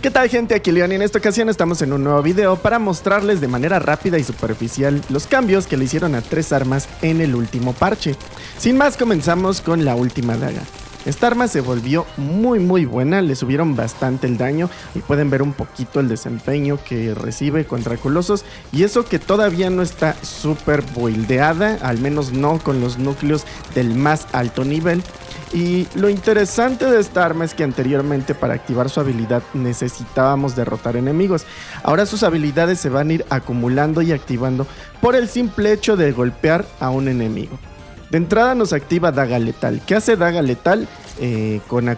¿Qué tal, gente? Aquí Leon, y en esta ocasión estamos en un nuevo video para mostrarles de manera rápida y superficial los cambios que le hicieron a 3 armas en el último parche. Sin más, comenzamos con la última daga. Esta arma se volvió muy buena, le subieron bastante el daño y pueden ver un poquito el desempeño que recibe contra colosos, y eso que todavía no está súper buildeada, al menos no con los núcleos del más alto nivel. Y lo interesante de esta arma es que anteriormente para activar su habilidad necesitábamos derrotar enemigos. Ahora sus habilidades se van a ir acumulando y activando por el simple hecho de golpear a un enemigo. De entrada nos activa Daga Letal. ¿Qué hace Daga Letal? Con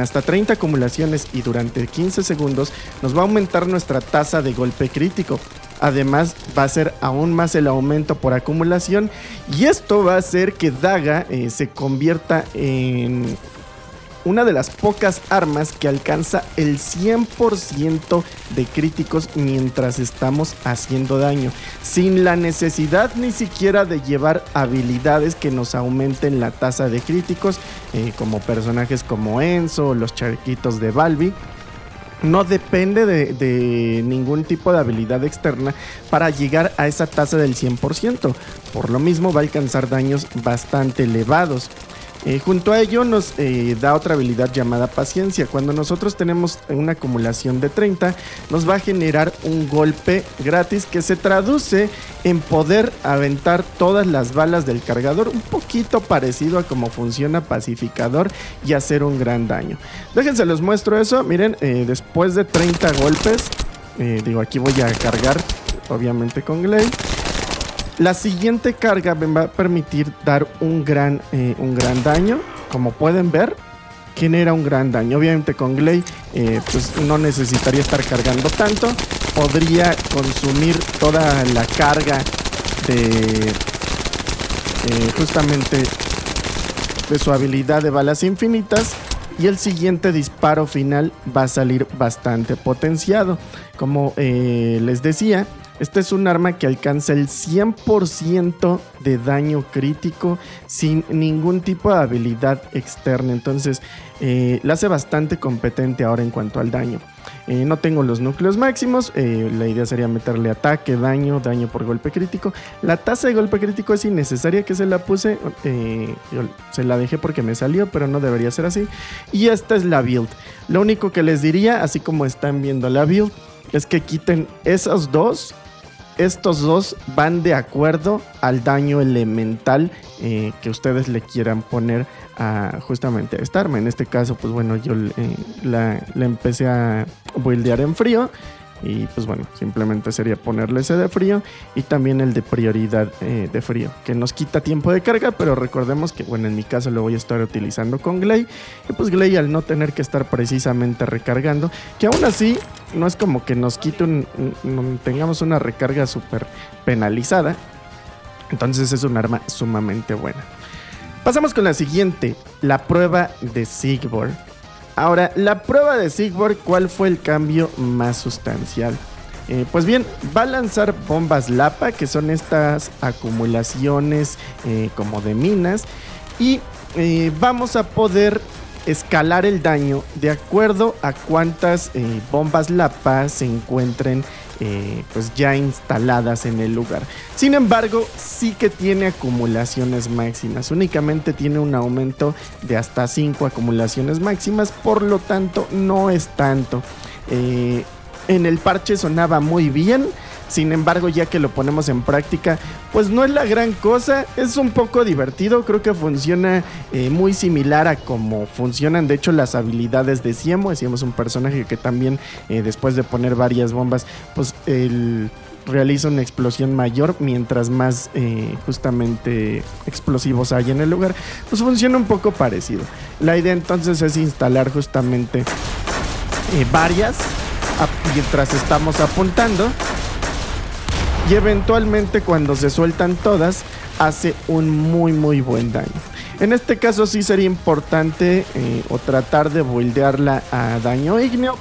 hasta 30 acumulaciones y durante 15 segundos nos va a aumentar nuestra tasa de golpe crítico. Además va a ser aún más el aumento por acumulación, y esto va a hacer que Daga se convierta en una de las pocas armas que alcanza el 100% de críticos mientras estamos haciendo daño, sin la necesidad ni siquiera de llevar habilidades que nos aumenten la tasa de críticos, como personajes como Enzo o los charquitos de Balbi. No depende de ningún tipo de habilidad externa para llegar a esa tasa del 100%. Por lo mismo va a alcanzar daños bastante elevados. Junto a ello nos da otra habilidad llamada Paciencia. Cuando nosotros tenemos una acumulación de 30, nos va a generar un golpe gratis que se traduce en poder aventar todas las balas del cargador, un poquito parecido a cómo funciona Pacificador, y hacer un gran daño. Déjense los muestro eso. Miren, después de 30 golpes, aquí voy a cargar obviamente con Glaive. La siguiente carga me va a permitir dar un gran daño. Como pueden ver, genera un gran daño. Obviamente con Glaive pues no necesitaría estar cargando tanto. Podría consumir toda la carga de justamente de su habilidad de balas infinitas, y el siguiente disparo final va a salir bastante potenciado. Como les decía, este es un arma que alcanza el 100% de daño crítico sin ningún tipo de habilidad externa. Entonces la hace bastante competente ahora en cuanto al daño. No tengo los núcleos máximos. La idea sería meterle ataque, daño por golpe crítico. La tasa de golpe crítico es innecesaria que se la puse. Yo se la dejé porque me salió, pero no debería ser así. Y esta es la build. Lo único que les diría, así como están viendo la build, es que quiten esos dos. Estos dos van de acuerdo al daño elemental que ustedes le quieran poner a justamente a esta arma. En este caso, pues bueno, yo la empecé a buildear en frío. Y pues bueno, simplemente sería ponerle ese de frío y también el de prioridad de frío, que nos quita tiempo de carga, pero recordemos que bueno, en mi caso lo voy a estar utilizando con Glaive. Y pues Glaive, al no tener que estar precisamente recargando, que aún así no es como que nos quite tengamos una recarga súper penalizada. Entonces es un arma sumamente buena. Pasamos con la siguiente, la prueba de Sigvor. Ahora, la prueba de Sigvor, ¿cuál fue el cambio más sustancial? Pues bien, va a lanzar bombas Lapa, que son estas acumulaciones como de minas, y vamos a poder escalar el daño de acuerdo a cuántas bombas Lapa se encuentren pues ya instaladas en el lugar. Sin embargo, sí que tiene acumulaciones máximas. Únicamente tiene un aumento de hasta 5 acumulaciones máximas, por lo tanto no es tanto. En el parche sonaba muy bien. Sin embargo, ya que lo ponemos en práctica, pues no es la gran cosa. Es un poco divertido. Creo que funciona muy similar a como funcionan de hecho las habilidades de Siemo. Siemo es un personaje que también después de poner varias bombas, pues él realiza una explosión mayor mientras más justamente explosivos hay en el lugar. Pues funciona un poco parecido. La idea entonces es instalar justamente varias mientras estamos apuntando. Y eventualmente cuando se sueltan todas, hace un muy buen daño. En este caso sí sería importante o tratar de buildearla a daño ígneo,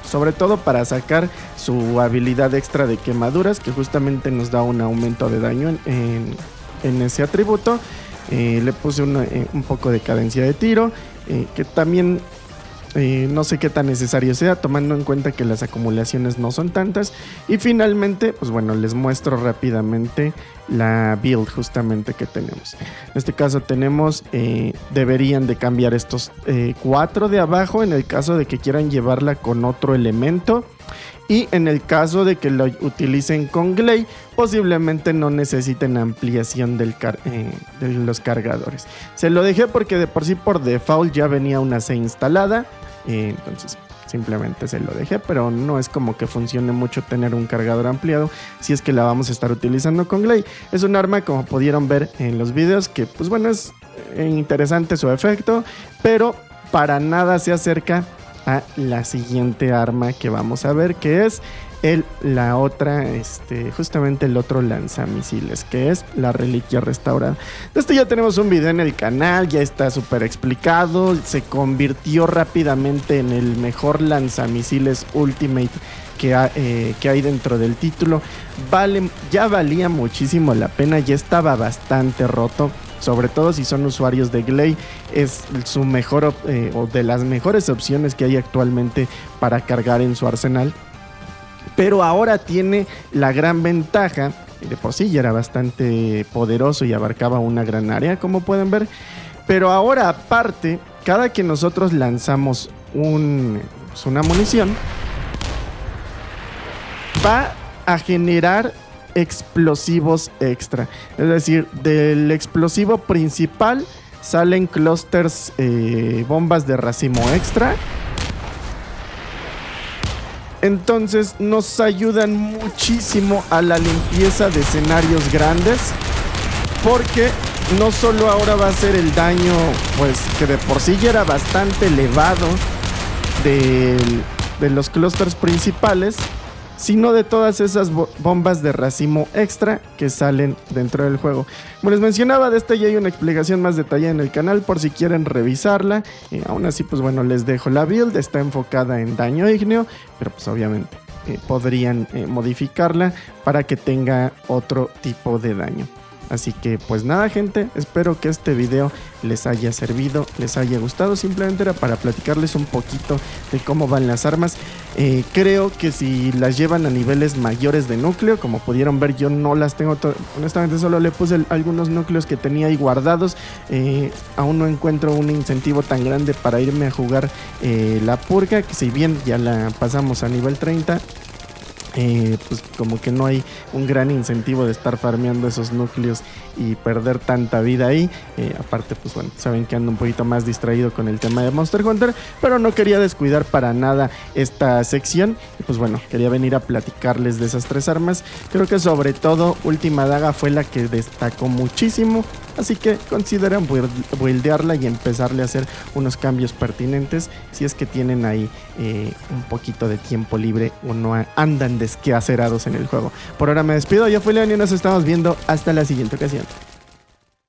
sobre todo para sacar su habilidad extra de quemaduras, que justamente nos da un aumento de daño en ese atributo. Le puse un poco de cadencia de tiro, que también no sé qué tan necesario sea, tomando en cuenta que las acumulaciones no son tantas. Y finalmente, pues bueno, les muestro rápidamente la build justamente que tenemos. En este caso tenemos, deberían de cambiar estos 4 de abajo en el caso de que quieran llevarla con otro elemento. Y en el caso de que lo utilicen con Gley, posiblemente no necesiten ampliación de los cargadores. Se lo dejé porque de por sí por default ya venía una C instalada. Entonces simplemente se lo dejé, pero no es como que funcione mucho tener un cargador ampliado si es que la vamos a estar utilizando con Gley. Es un arma, como pudieron ver en los videos, que pues bueno, es interesante su efecto, pero para nada se acerca a la siguiente arma que vamos a ver, que es justamente el otro lanzamisiles, que es la reliquia restaurada. De esto ya tenemos un video en el canal, ya está súper explicado, se convirtió rápidamente en el mejor lanzamisiles Ultimate que hay dentro del título. Ya valía muchísimo la pena, ya estaba bastante roto. Sobre todo si son usuarios de Gley, es su mejor o de las mejores opciones que hay actualmente para cargar en su arsenal. Pero ahora tiene la gran ventaja, de por sí ya era bastante poderoso y abarcaba una gran área, como pueden ver. Pero ahora aparte, cada que nosotros lanzamos una munición, va a generar explosivos extra. Es decir, del explosivo principal salen clusters, bombas de racimo extra. Entonces nos ayudan muchísimo a la limpieza de escenarios grandes, porque no solo ahora va a ser el daño, pues que de por sí ya era bastante elevado de los clusters principales, sino de todas esas bombas de racimo extra que salen dentro del juego. Como les mencionaba, de esta ya hay una explicación más detallada en el canal por si quieren revisarla. Aún así, pues bueno, les dejo la build, está enfocada en daño ígneo, pero pues obviamente podrían modificarla para que tenga otro tipo de daño. Así que pues nada, gente, espero que este video les haya servido, les haya gustado. Simplemente era para platicarles un poquito de cómo van las armas. Creo que si las llevan a niveles mayores de núcleo, como pudieron ver, yo no las tengo, honestamente solo le puse algunos núcleos que tenía ahí guardados. Aún no encuentro un incentivo tan grande para irme a jugar la purga, que si bien ya la pasamos a nivel 30, pues como que no hay un gran incentivo de estar farmeando esos núcleos y perder tanta vida ahí. Aparte, pues bueno, saben que ando un poquito más distraído con el tema de Monster Hunter, pero no quería descuidar para nada esta sección. Y pues bueno, quería venir a platicarles de esas 3 armas. Creo que sobre todo Última Daga fue la que destacó muchísimo, así que consideren buildearla y empezarle a hacer unos cambios pertinentes si es que tienen ahí un poquito de tiempo libre o no andan desquacerados en el juego. Por ahora me despido, yo fui León y nos estamos viendo hasta la siguiente ocasión.